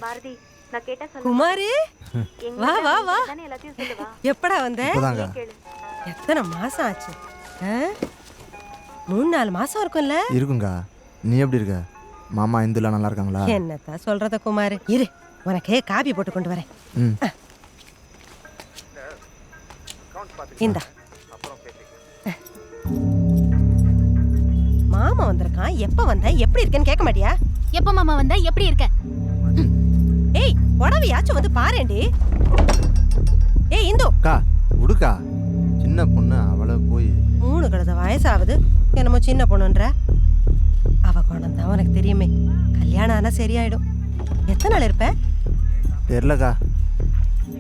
பாரதி நான் கேட்டா சொல்ல. குமாரி வா வா வா. தானே எல்லாத்தையும் சொல்லுவா. எப்படா வந்த? இப்போதாங்க. கேளு. எத்தனை மாசம் ஆச்சு? 3-4 மாசம் இருக்கும்ல? இருக்குங்க. நீ எப்படி இருக்க? மாமா இந்துலாம் நல்லா இருக்காங்களா? என்னத்த சொல்றத குமார், இரு உனக்கே காபி போட்டு கொண்டு வரேன். ம். இந்தா. மாமா வந்திருக்கான். எப்ப வந்த, எப்படி இருக்கேன்னு கேட்க மாட்டியா? எப்ப மாமா வந்த, எப்படி இருக்க? ஏய் புடவையாச்சும் வந்து பாருண்டி. ஏய் இந்து அக்கா உடுக்கா, சின்ன பொண்ணு அவளை போய் 3 கழுத வயசாகுது, என்னமோ சின்ன பொண்ணுன்ற. அவ குணம் உனக்கு தெரியுமே, கல்யாணம் ஆனா சரியாயிடும். எத்தனை நாள் இருப்ப? தெரிலக்கா,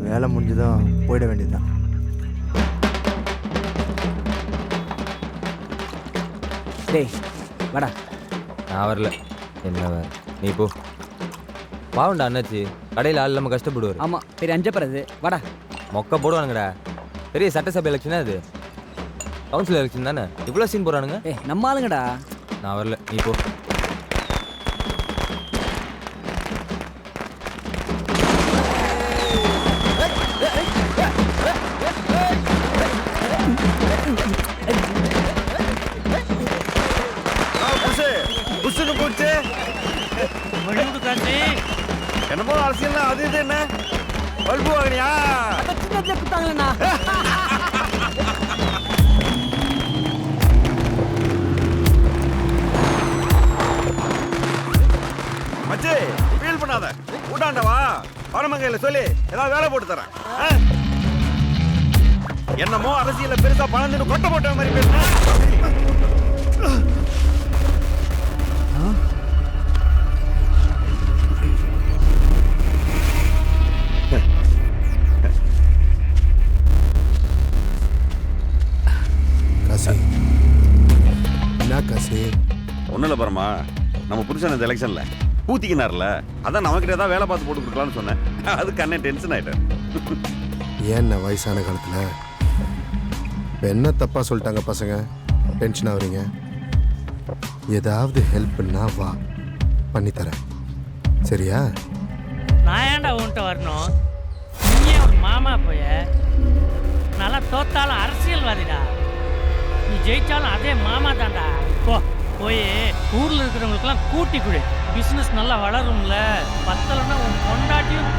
வேலை முடிஞ்சதும் போயிட வேண்டியதுதான். டேய் வாடா. நான் வரல. என்ன வேற நீ போ. பாவண்டா அண்ணாச்சி, கடையில் ஆள் இல்லாமல் கஷ்டப்படுவார். ஆமாம் பெரிய அஞ்சப்படுறது. வாடா. மொக்க போடுவானுங்கடா. பெரிய சட்டசபை எலெக்ஷனா அது? கவுன்சில் எலெக்ஷன் தானே, இவ்வளோ சீன் போடுறானுங்க. ஏய் நம்ம ஆளுங்கடா. நான் வரல, நீ போ. என்னமோ அரசியல் அது இது என்ன பல்பு வாங்கினியா? கொடுத்தாங்களா? மச்சி ஃபீல் பண்ணாத, கூட்டாண்டவா பரமங்கையில சொல்லி ஏதாவது வேலை போட்டு தரேன். என்னமோ அரசியல பெருசா பணம் கொட்டை போட்ட மாதிரி பேசுறேன். ஒன்றும் இல்லை பரமா, நம்ம புருஷன் இந்த எலெக்ஷன்ல பூத்திக்கினார்ல, அதான் நமக்கிட்ட ஏதாவது வேலை பார்த்து போட்டு கொடுக்கலான்னு சொன்னேன். அதுக்கு அண்ணன் டென்ஷன் ஆயிட்டேன். ஏன்ன வயசான காலத்தில் இப்போ என்ன தப்பாக சொல்லிட்டாங்க பசங்க, டென்ஷன் ஆகுறீங்க? ஏதாவது ஹெல்ப்னா வா, பண்ணித்தரேன், சரியா? நான் ஏன்டா உன்கிட்ட வரணும்? நீயே ஒரு மாமா போய நல்லா தோத்தாலும் அரசியல்வாதிடா. நீ ஜெயிச்சாலும் அதே மாமா தான்டா. போய் ஊரில் இருக்கிறவங்களுக்கெல்லாம் கூட்டி கொடு, பிஸ்னஸ் நல்லா வளரும்ல. பத்தலைன்னா உன் பொண்டாட்டியும்.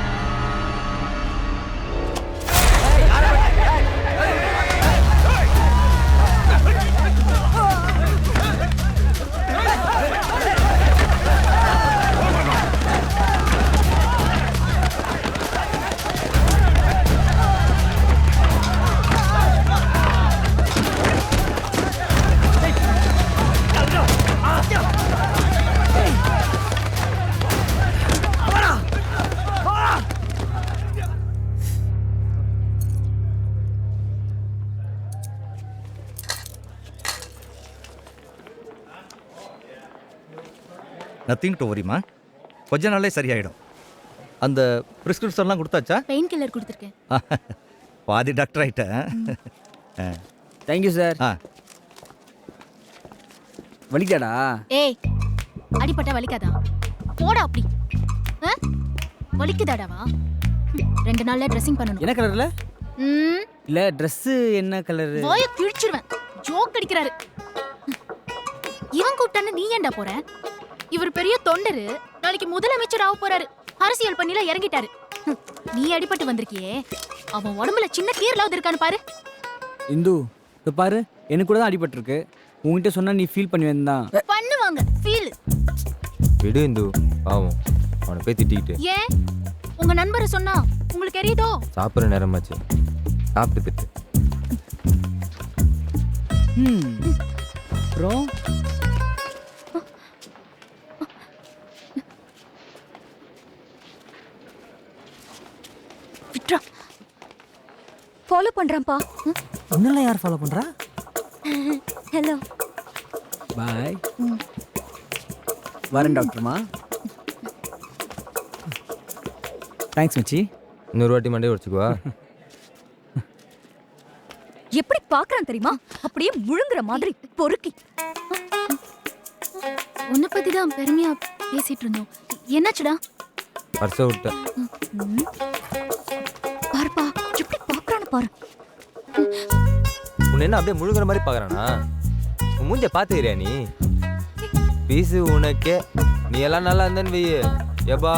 நத்திங் டு வரிமா, கொஞ்ச நாளே சரியாயிடும். அந்த ப்ரிஸ்கிரிப்ஷன்லாம் கொடுத்தாச்சா? பெயின் கில்லர் கொடுத்துருக்கேன். பாதி டாக்டர் ஆயிட்டேன். Thank you sir. வலிக்காடா? ஏய் அடிப்பட்டா வலிக்காதா? போடா அப்படி. வலிக்குதாடாவா? 2 நாள்ல ட்ரெஸ்ஸிங் பண்ணணும். என்ன கலர்ல? இல்ல Dress என்ன கலர்? வாயை கிழிச்சிடுவேன். ஜோக் அடிக்கிறாரு. இவன் கூப்பிட்டானே நீ ஏன்டா போற? இவர் பெரிய தொண்டரு, நாளைக்கு முதலமைச்சர் ஆக போறாரு. அரசியல் பண்ணில இறங்கிட்டாரு. நீ அடிபட்டு வந்திருக்கியே, அவன் உடம்புல சின்ன கீரலாவது இருக்கான்னு பாரு. இந்து இப்ப பாரு, எனக்கு கூட தான் அடிபட்டு இருக்கு. உன்கிட்ட சொன்னா நீ ஃபீல் பண்ணி வந்தான். பண்ணுவாங்க ஃபீல். விடு இந்து, பாவம் அவனை போய் திட்டிக்கிட்டு. ஏன் உங்க நண்பரை சொன்னா உங்களுக்கு எரியுதோ? சாப்பிட்ற நேரமாச்சு, சாப்பிட்டு திட்டு. அப்புறம் விட்ரா, ஃபாலோ பண்றான்ப்பா. ஒன்னெல்லாம் யார் ஃபாலோ பண்றா? ஹலோ பாய். வரேன் டாக்டர்மா. தேங்க்ஸ் மச்சி. இன்னொரு வாட்டி மண்டே உடச்சுக்குவா. எப்படி பாக்குறான் தெரியுமா? அப்படியே முழுங்குற மாதிரி பொறுக்கி. உன்னை பத்தி தான் பெருமையா பேசிட்டு இருந்தோம். என்னாச்சுடா? பர்ஸை விட்டேன். பாருப்பா எப்படி பாக்குறான்னு பாரு. உன்னை என்ன அப்படியே முழுகிற மாதிரி பார்க்குறானா? உன் மூஞ்ச பார்த்துக்கிறியா நீ? பீஸு உனக்கே. நீ எல்லாம் நல்லா இருந்தேன்னு வையே. ஏப்பா